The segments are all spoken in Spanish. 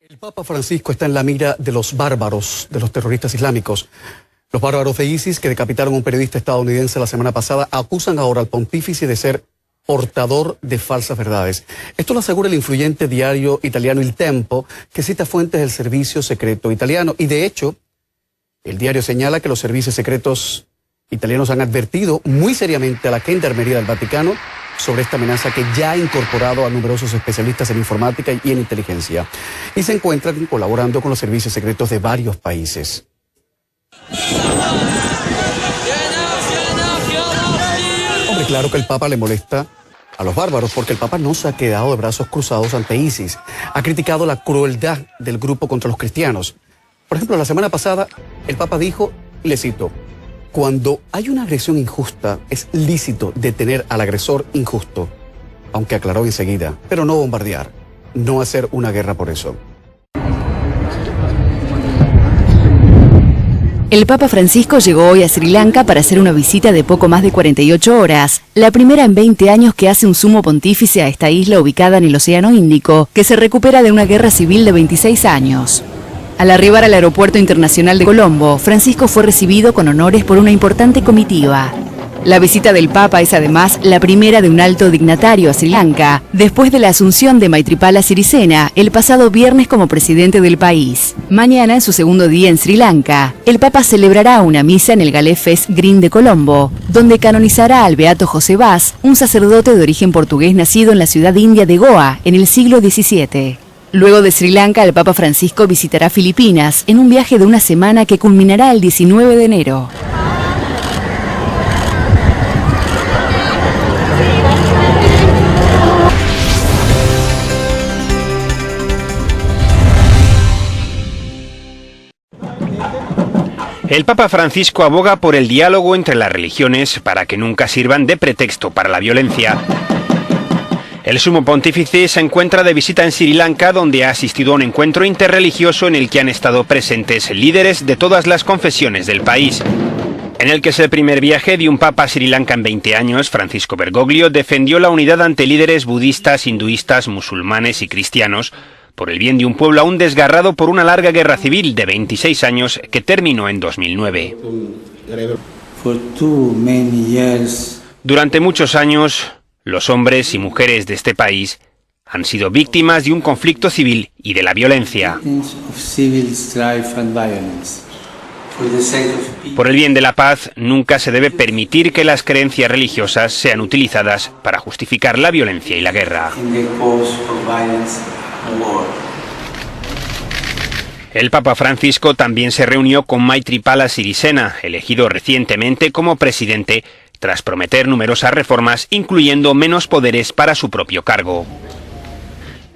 El Papa Francisco está en la mira de los bárbaros, de los terroristas islámicos. Los bárbaros de ISIS, que decapitaron a un periodista estadounidense la semana pasada, acusan ahora al pontífice de ser portador de falsas verdades. Esto lo asegura el influyente diario italiano Il Tempo, que cita fuentes del servicio secreto italiano. Y de hecho, el diario señala que los servicios secretos italianos han advertido muy seriamente a la Gendarmería del Vaticano sobre esta amenaza que ya ha incorporado a numerosos especialistas en informática y en inteligencia. Y se encuentran colaborando con los servicios secretos de varios países. Hombre, claro que el Papa le molesta a los bárbaros porque el Papa no se ha quedado de brazos cruzados ante ISIS. Ha criticado la crueldad del grupo contra los cristianos. Por ejemplo, la semana pasada el Papa dijo, y le cito, cuando hay una agresión injusta, es lícito detener al agresor injusto, aunque aclaró enseguida, pero no bombardear, no hacer una guerra por eso. El Papa Francisco llegó hoy a Sri Lanka para hacer una visita de poco más de 48 horas, la primera en 20 años que hace un sumo pontífice a esta isla ubicada en el Océano Índico, que se recupera de una guerra civil de 26 años. Al arribar al Aeropuerto Internacional de Colombo, Francisco fue recibido con honores por una importante comitiva. La visita del Papa es además la primera de un alto dignatario a Sri Lanka, después de la asunción de Maithripala Sirisena el pasado viernes como presidente del país. Mañana, en su segundo día en Sri Lanka, el Papa celebrará una misa en el Galé Fest Green de Colombo, donde canonizará al beato José Vaz, un sacerdote de origen portugués nacido en la ciudad india de Goa en el siglo XVII. Luego de Sri Lanka, el Papa Francisco visitará Filipinas en un viaje de una semana que culminará el 19 de enero. El Papa Francisco aboga por el diálogo entre las religiones para que nunca sirvan de pretexto para la violencia. El sumo pontífice se encuentra de visita en Sri Lanka, donde ha asistido a un encuentro interreligioso en el que han estado presentes líderes de todas las confesiones del país. En el que es el primer viaje de un papa a Sri Lanka en 20 años, Francisco Bergoglio defendió la unidad ante líderes budistas, hinduistas, musulmanes y cristianos, por el bien de un pueblo aún desgarrado por una larga guerra civil de 26 años que terminó en 2009. Durante muchos años, los hombres y mujeres de este país han sido víctimas de un conflicto civil y de la violencia. Por el bien de la paz, nunca se debe permitir que las creencias religiosas sean utilizadas para justificar la violencia y la guerra. El Papa Francisco también se reunió con Maithripala Sirisena, elegido recientemente como presidente, tras prometer numerosas reformas, incluyendo menos poderes para su propio cargo.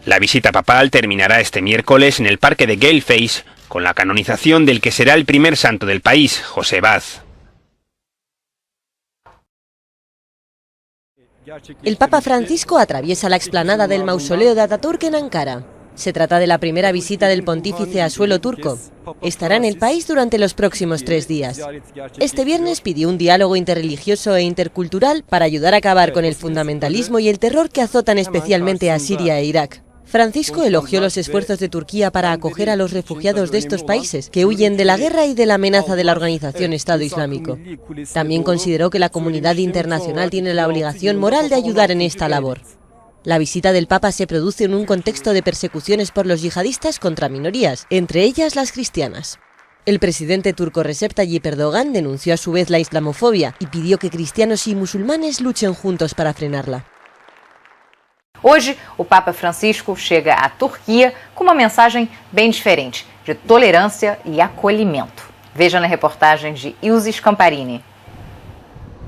La visita papal terminará este miércoles en el parque de Gale Face, con la canonización del que será el primer santo del país, José Vaz. El Papa Francisco atraviesa la explanada del mausoleo de Ataturk en Ankara. Se trata de la primera visita del pontífice a suelo turco. Estará en el país durante los próximos 3 días. Este viernes pidió un diálogo interreligioso e intercultural para ayudar a acabar con el fundamentalismo y el terror que azotan especialmente a Siria e Irak. Francisco elogió los esfuerzos de Turquía para acoger a los refugiados de estos países que huyen de la guerra y de la amenaza de la organización Estado Islámico. También consideró que la comunidad internacional tiene la obligación moral de ayudar en esta labor. La visita del Papa se produce en un contexto de persecuciones por los yihadistas contra minorías, entre ellas las cristianas. El presidente turco Recep Tayyip Erdogan denunció a su vez la islamofobia y pidió que cristianos y musulmanes luchen juntos para frenarla. Hoje, o Papa Francisco chega à Turquia com uma mensagem bem diferente, de tolerância e acolhimento. Veja na reportagem de Ilse Scamparini.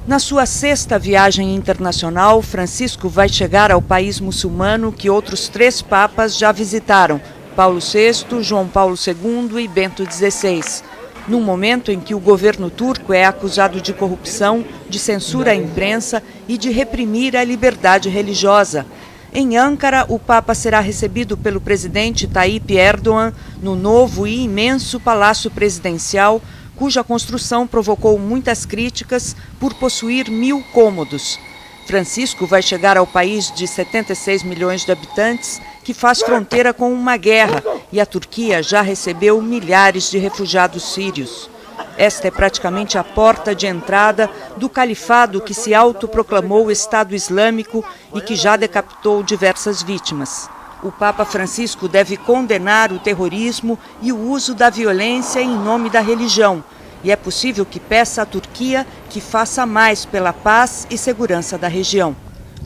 Na sua 6ª viagem internacional, Francisco vai chegar ao país muçulmano que outros 3 papas já visitaram, Paulo VI, João Paulo II e Bento XVI. Num momento em que o governo turco é acusado de corrupção, de censura à imprensa e de reprimir a liberdade religiosa. Em Ankara, o Papa será recebido pelo presidente Tayyip Erdogan no novo e imenso Palácio Presidencial, cuja construção provocou muitas críticas por possuir 1000 cômodos. Francisco vai chegar ao país de 76 milhões de habitantes que faz fronteira com uma guerra, e a Turquia já recebeu milhares de refugiados sírios. Esta é praticamente a porta de entrada do califado que se autoproclamou Estado Islâmico e que já decapitou diversas vítimas. O Papa Francisco deve condenar o terrorismo e o uso da violência em nome da religião. E é possível que peça à Turquia que faça mais pela paz e segurança da região.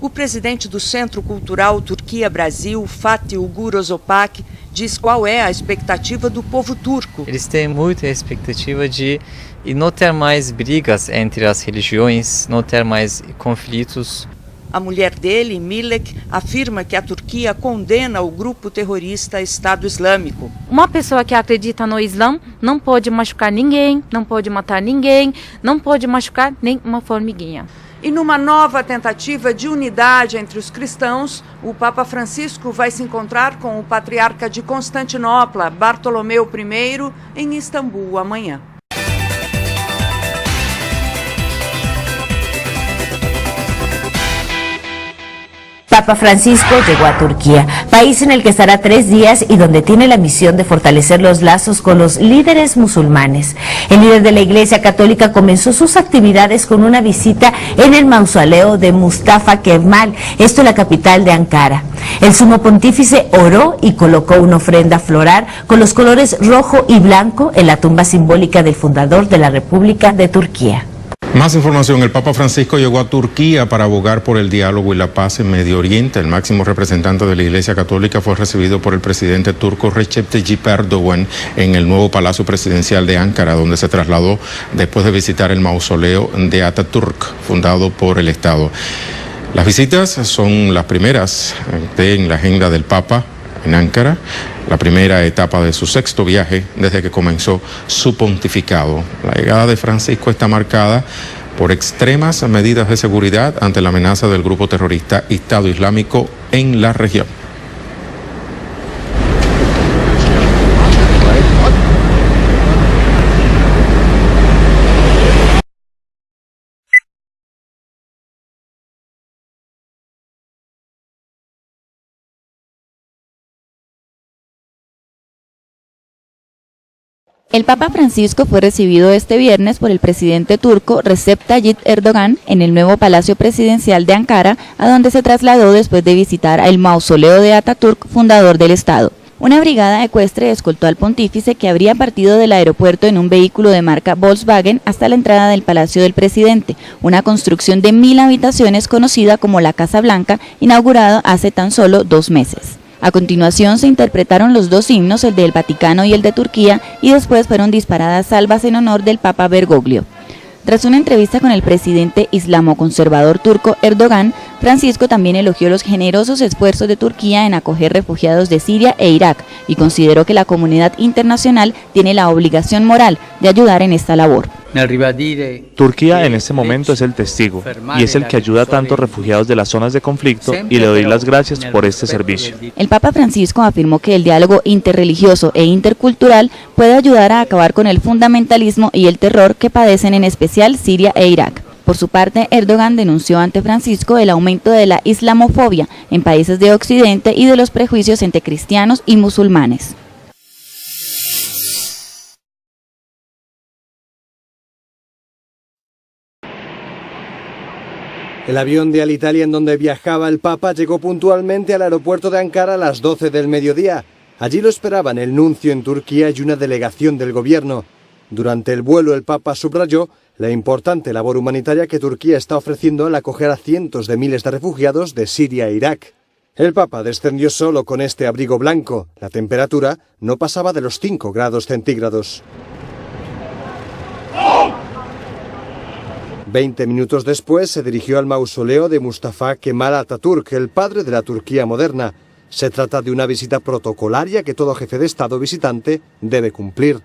O presidente do Centro Cultural Turquia-Brasil, Fatih Ugur Ozopak, diz qual é a expectativa do povo turco. Eles têm muita expectativa de não ter mais brigas entre as religiões, não ter mais conflitos. A mulher dele, Milek, afirma que a Turquia condena o grupo terrorista Estado Islâmico. Uma pessoa que acredita no Islã não pode machucar ninguém, não pode matar ninguém, não pode machucar nem uma formiguinha. E numa nova tentativa de unidade entre os cristãos, o Papa Francisco vai se encontrar com o patriarca de Constantinopla, Bartolomeu I, em Istambul amanhã. Papa Francisco llegó a Turquía, país en el que estará 3 días y donde tiene la misión de fortalecer los lazos con los líderes musulmanes. El líder de la Iglesia Católica comenzó sus actividades con una visita en el mausoleo de Mustafa Kemal, esto en la capital de Ankara. El sumo pontífice oró y colocó una ofrenda floral con los colores rojo y blanco en la tumba simbólica del fundador de la República de Turquía. Más información, el Papa Francisco llegó a Turquía para abogar por el diálogo y la paz en Medio Oriente. El máximo representante de la Iglesia Católica fue recibido por el presidente turco Recep Tayyip Erdogan en el nuevo Palacio Presidencial de Ankara, donde se trasladó después de visitar el mausoleo de Atatürk, fundado por el Estado. Las visitas son las primeras en la agenda del Papa en Ankara, la primera etapa de su 6º viaje desde que comenzó su pontificado. La llegada de Francisco está marcada por extremas medidas de seguridad ante la amenaza del grupo terrorista Estado Islámico en la región. El Papa Francisco fue recibido este viernes por el presidente turco Recep Tayyip Erdogan en el nuevo Palacio Presidencial de Ankara, a donde se trasladó después de visitar el mausoleo de Atatürk, fundador del Estado. Una brigada ecuestre escoltó al pontífice, que habría partido del aeropuerto en un vehículo de marca Volkswagen hasta la entrada del Palacio del Presidente, una construcción de 1000 habitaciones conocida como la Casa Blanca, inaugurada hace tan solo 2 meses. A continuación se interpretaron los 2 himnos, el del Vaticano y el de Turquía, y después fueron disparadas salvas en honor del Papa Bergoglio. Tras una entrevista con el presidente islamoconservador turco Erdogan, Francisco también elogió los generosos esfuerzos de Turquía en acoger refugiados de Siria e Irak y consideró que la comunidad internacional tiene la obligación moral de ayudar en esta labor. Turquía en este momento es el testigo y es el que ayuda a tantos refugiados de las zonas de conflicto, y le doy las gracias por este servicio. El Papa Francisco afirmó que el diálogo interreligioso e intercultural puede ayudar a acabar con el fundamentalismo y el terror que padecen en especial Siria e Irak. Por su parte, Erdogan denunció ante Francisco el aumento de la islamofobia en países de Occidente y de los prejuicios entre cristianos y musulmanes. El avión de Alitalia en donde viajaba el Papa llegó puntualmente al aeropuerto de Ankara a las 12 del mediodía. Allí lo esperaban el nuncio en Turquía y una delegación del gobierno. Durante el vuelo el Papa subrayó la importante labor humanitaria que Turquía está ofreciendo al acoger a cientos de miles de refugiados de Siria e Irak. El Papa descendió solo con este abrigo blanco. La temperatura no pasaba de los 5 grados centígrados. 20 minutos después se dirigió al mausoleo de Mustafa Kemal Atatürk, el padre de la Turquía moderna. Se trata de una visita protocolaria que todo jefe de Estado visitante debe cumplir.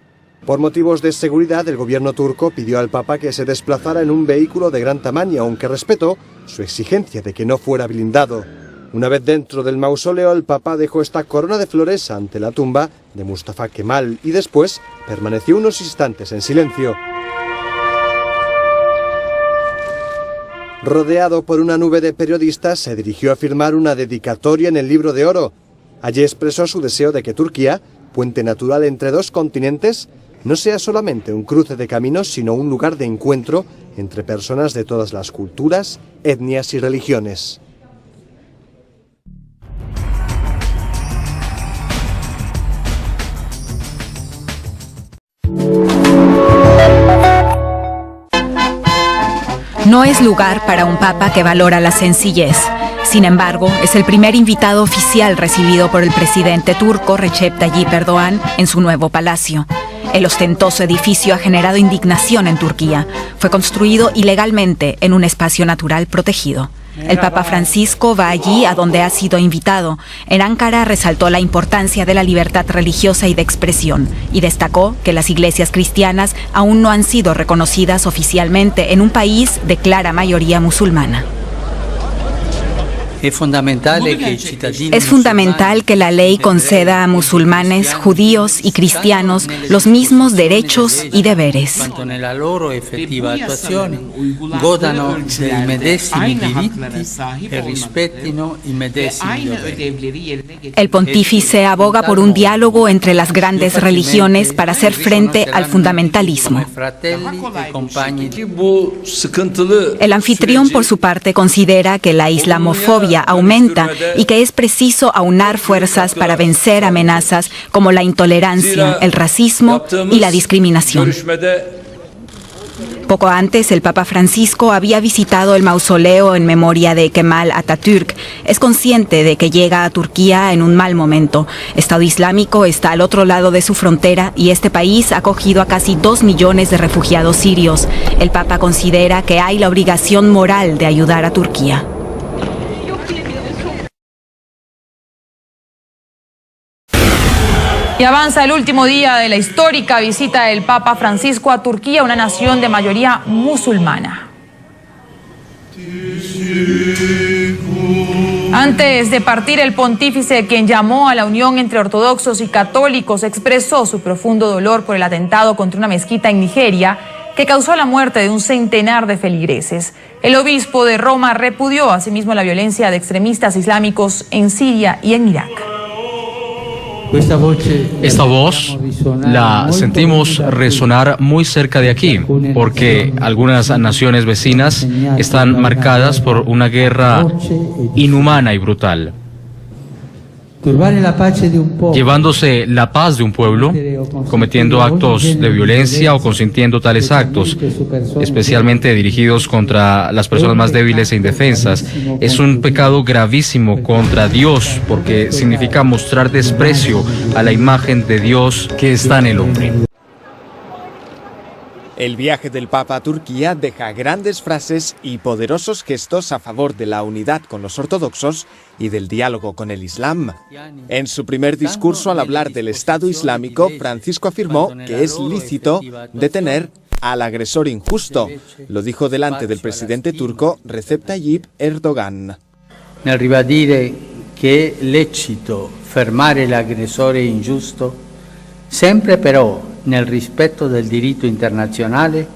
Por motivos de seguridad, el gobierno turco pidió al Papa que se desplazara en un vehículo de gran tamaño, aunque respetó su exigencia de que no fuera blindado. Una vez dentro del mausoleo, el Papa dejó esta corona de flores ante la tumba de Mustafa Kemal y después permaneció unos instantes en silencio. Rodeado por una nube de periodistas, se dirigió a firmar una dedicatoria en el Libro de Oro. Allí expresó su deseo de que Turquía, puente natural entre dos continentes, no sea solamente un cruce de caminos, sino un lugar de encuentro entre personas de todas las culturas, etnias y religiones. No es lugar para un papa que valora la sencillez. Sin embargo, es el primer invitado oficial recibido por el presidente turco Recep Tayyip Erdogan en su nuevo palacio. El ostentoso edificio ha generado indignación en Turquía. Fue construido ilegalmente en un espacio natural protegido. El Papa Francisco va allí a donde ha sido invitado. En Ankara resaltó la importancia de la libertad religiosa y de expresión y destacó que las iglesias cristianas aún no han sido reconocidas oficialmente en un país de clara mayoría musulmana. Es fundamental que la ley conceda a musulmanes, judíos y cristianos los mismos derechos y deberes. El pontífice aboga por un diálogo entre las grandes religiones para hacer frente al fundamentalismo. El anfitrión, por su parte, considera que la islamofobia aumenta y que es preciso aunar fuerzas para vencer amenazas como la intolerancia, el racismo y la discriminación. Poco antes, el Papa Francisco había visitado el mausoleo en memoria de Kemal Atatürk. Es consciente de que llega a Turquía en un mal momento. Estado Islámico está al otro lado de su frontera y este país ha acogido a casi 2 millones de refugiados sirios. El Papa considera que hay la obligación moral de ayudar a Turquía. Y avanza el último día de la histórica visita del Papa Francisco a Turquía, una nación de mayoría musulmana. Antes de partir, el pontífice, quien llamó a la unión entre ortodoxos y católicos, expresó su profundo dolor por el atentado contra una mezquita en Nigeria que causó la muerte de un centenar de feligreses. El obispo de Roma repudió asimismo la violencia de extremistas islámicos en Siria y en Irak. Esta voz la sentimos resonar muy cerca de aquí, porque algunas naciones vecinas están marcadas por una guerra inhumana y brutal. Llevándose la paz de un pueblo, cometiendo actos de violencia o consintiendo tales actos, especialmente dirigidos contra las personas más débiles e indefensas, es un pecado gravísimo contra Dios, porque significa mostrar desprecio a la imagen de Dios que está en el hombre. El viaje del Papa a Turquía deja grandes frases y poderosos gestos a favor de la unidad con los ortodoxos y del diálogo con el Islam. En su primer discurso al hablar del Estado Islámico, Francisco afirmó que es lícito detener al agresor injusto. Lo dijo delante del presidente turco Recep Tayyip Erdogan. Nel ribadire che è lecito fermare l'aggressore ingiusto, sempre però nel rispetto del diritto internazionale,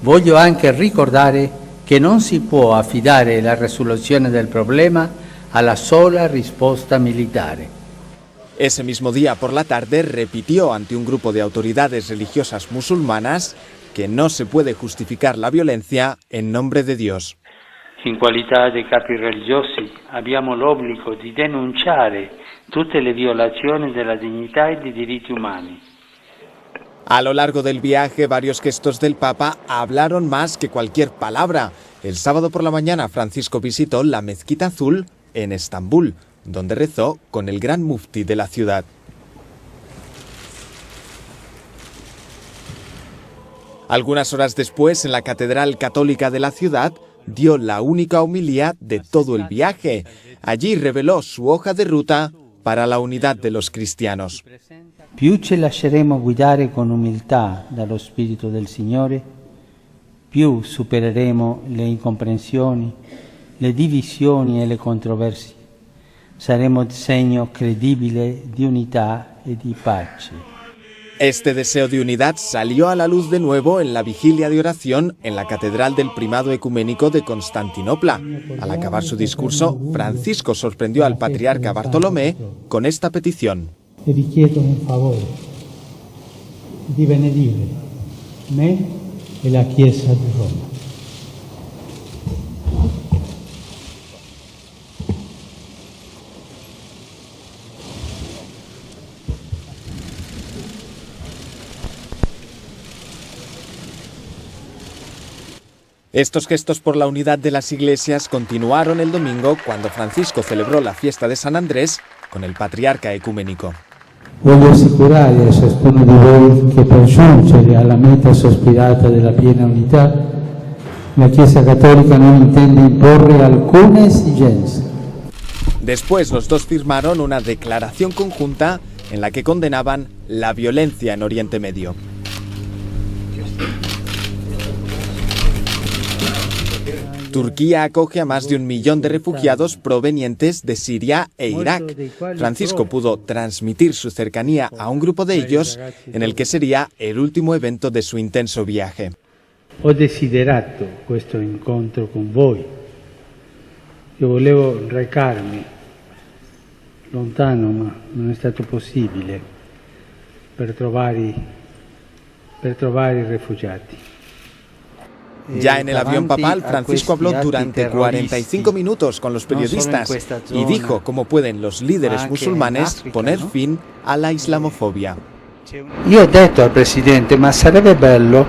voglio anche ricordare che non si può affidare la risoluzione del problema alla sola risposta militare. Ese mismo día por la tarde repitió ante un grupo de autoridades religiosas musulmanas que no se puede justificar la violencia en nombre de Dios. In qualità di capi religiosi abbiamo l'obbligo di denunciare tutte le violazioni della dignità e dei diritti umani. A lo largo del viaje, varios gestos del Papa hablaron más que cualquier palabra. El sábado por la mañana, Francisco visitó la Mezquita Azul en Estambul, donde rezó con el gran mufti de la ciudad. Algunas horas después, en la Catedral Católica de la ciudad, dio la única homilía de todo el viaje. Allí reveló su hoja de ruta para la unidad de los cristianos. Più ci lasceremo guidare con umiltà dallo Spirito del Signore, più supereremo le incomprensioni, le divisioni e le controversie. Saremo segno credibile di unità e di pace. Este deseo de unidad salió a la luz de nuevo en la vigilia de oración en la Catedral del Primado Ecuménico de Constantinopla. Al acabar su discurso, Francisco sorprendió al patriarca Bartolomé con esta petición. E vi chiedo un favore di benedire me e la Chiesa di Roma. Estos gestos por la unidad de las iglesias continuaron el domingo cuando Francisco celebró la fiesta de San Andrés con el patriarca ecuménico. Voglio assicurare a ciascuno di voi che per giungere alla meta sospirata della piena unità, la Chiesa Cattolica non intende imporre alcuna esigenza. Después los dos firmaron una declaración conjunta en la que condenaban la violencia en Oriente Medio. Turquía acoge a más de 1 millón de refugiados provenientes de Siria e Irak. Francisco pudo transmitir su cercanía a un grupo de ellos en el que sería el último evento de su intenso viaje. Ho desiderato questo incontro con voi. Io volevo recarmi lontano, ma non è stato possibile per trovare i rifugiati. Ya en el avión papal, Francisco habló durante 45 minutos con los periodistas y dijo cómo pueden los líderes musulmanes poner fin a la islamofobia. Io ho detto al Presidente, ma sarebbe bello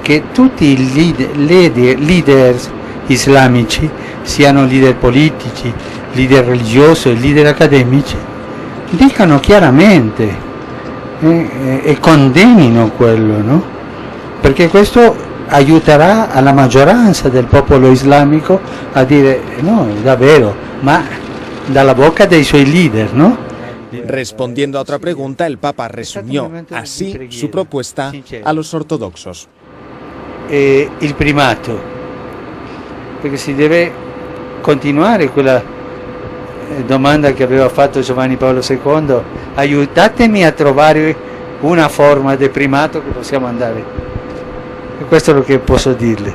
che tutti i leader islamici, siano leader politici, leader religiosi, leader accademici, dicano chiaramente e condennino quello, no? Perché questo aiuterà alla maggioranza del popolo islamico a dire no, davvero, ma dalla bocca dei suoi leader, ¿no? Respondiendo a otra pregunta, el Papa resumió así su propuesta a los ortodoxos. Il primato, perché si deve continuare quella domanda che aveva fatto Giovanni Paolo II, aiutatemi a trovare una forma di primato che possiamo andare. Esto es lo que puedo decirle.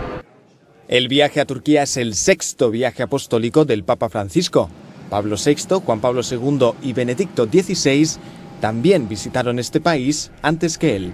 El viaje a Turquía es el 6º viaje apostólico del Papa Francisco. Pablo VI, Juan Pablo II y Benedicto XVI también visitaron este país antes que él.